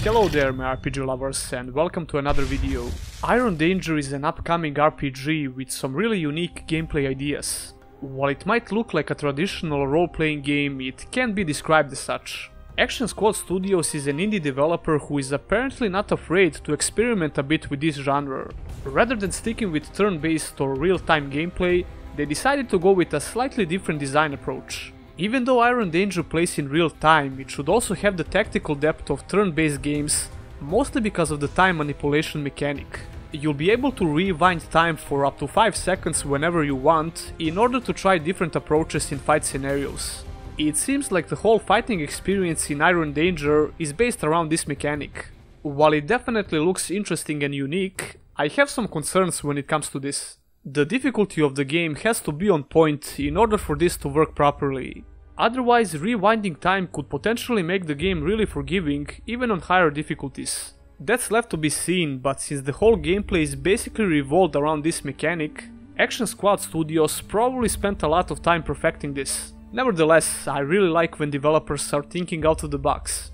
Hello there my RPG lovers and welcome to another video. Iron Danger is an upcoming RPG with some really unique gameplay ideas. While it might look like a traditional role-playing game, it can't be described as such. Action Squad Studios is an indie developer who is apparently not afraid to experiment a bit with this genre. Rather than sticking with turn-based or real-time gameplay, they decided to go with a slightly different design approach. Even though Iron Danger plays in real time, it should also have the tactical depth of turn-based games, mostly because of the time manipulation mechanic. You'll be able to rewind time for up to 5 seconds whenever you want, in order to try different approaches in fight scenarios. It seems like the whole fighting experience in Iron Danger is based around this mechanic. While it definitely looks interesting and unique, I have some concerns when it comes to this. The difficulty of the game has to be on point in order for this to work properly. Otherwise, rewinding time could potentially make the game really forgiving, even on higher difficulties. That's left to be seen, but since the whole gameplay is basically revolved around this mechanic, Action Squad Studios probably spent a lot of time perfecting this. Nevertheless, I really like when developers are thinking out of the box.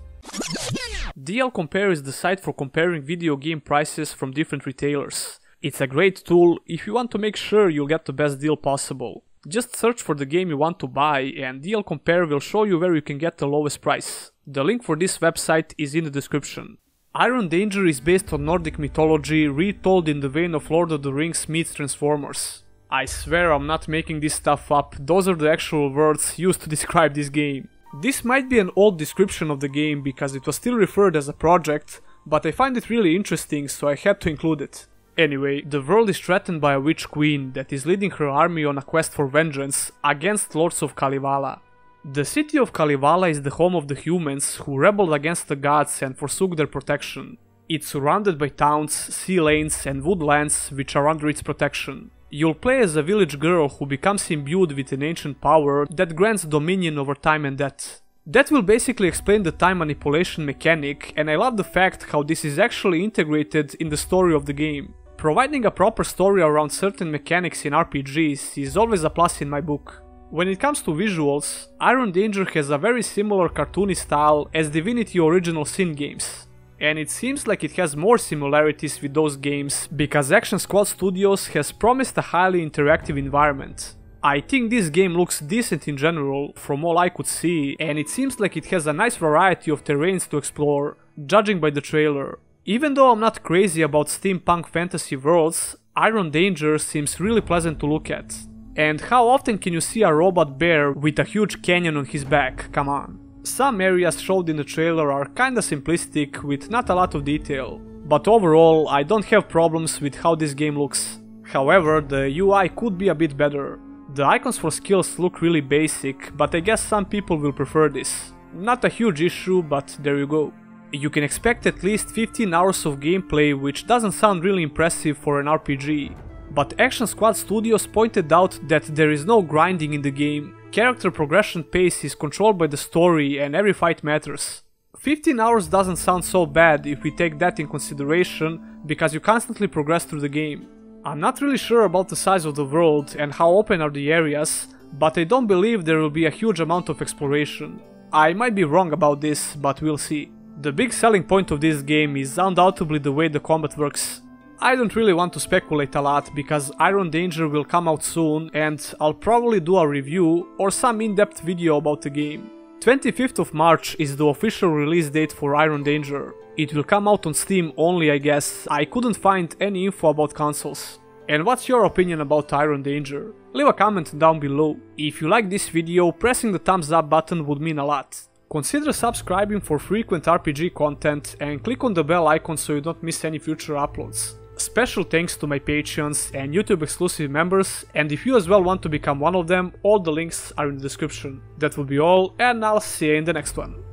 DLCompare is the site for comparing video game prices from different retailers. It's a great tool if you want to make sure you'll get the best deal possible. Just search for the game you want to buy and DLCompare will show you where you can get the lowest price. The link for this website is in the description. Iron Danger is based on Nordic mythology retold in the vein of Lord of the Rings meets Transformers. I swear I'm not making this stuff up, those are the actual words used to describe this game. This might be an old description of the game because it was still referred as a project, but I find it really interesting so I had to include it. Anyway, the world is threatened by a witch queen that is leading her army on a quest for vengeance against lords of Kalevala. The city of Kalevala is the home of the humans who rebelled against the gods and forsook their protection. It's surrounded by towns, sea lanes and woodlands which are under its protection. You'll play as a village girl who becomes imbued with an ancient power that grants dominion over time and death. That will basically explain the time manipulation mechanic, and I love the fact how this is actually integrated in the story of the game. Providing a proper story around certain mechanics in RPGs is always a plus in my book. When it comes to visuals, Iron Danger has a very similar cartoony style as Divinity Original Sin games. And it seems like it has more similarities with those games because Action Squad Studios has promised a highly interactive environment. I think this game looks decent in general from all I could see, and it seems like it has a nice variety of terrains to explore, judging by the trailer. Even though I'm not crazy about steampunk fantasy worlds, Iron Danger seems really pleasant to look at. And how often can you see a robot bear with a huge canyon on his back, come on. Some areas showed in the trailer are kinda simplistic with not a lot of detail, but overall I don't have problems with how this game looks. However, the UI could be a bit better. The icons for skills look really basic, but I guess some people will prefer this. Not a huge issue, but there you go. You can expect at least 15 hours of gameplay, which doesn't sound really impressive for an RPG. But Action Squad Studios pointed out that there is no grinding in the game, character progression pace is controlled by the story and every fight matters. 15 hours doesn't sound so bad if we take that in consideration, because you constantly progress through the game. I'm not really sure about the size of the world and how open are the areas, but I don't believe there will be a huge amount of exploration. I might be wrong about this, but we'll see. The big selling point of this game is undoubtedly the way the combat works. I don't really want to speculate a lot because Iron Danger will come out soon and I'll probably do a review or some in-depth video about the game. 25th of March is the official release date for Iron Danger. It will come out on Steam only, I guess. I couldn't find any info about consoles. And what's your opinion about Iron Danger? Leave a comment down below. If you like this video, pressing the thumbs up button would mean a lot. Consider subscribing for frequent RPG content and click on the bell icon so you don't miss any future uploads. Special thanks to my Patreons and YouTube exclusive members, and if you as well want to become one of them, all the links are in the description. That will be all, and I'll see you in the next one.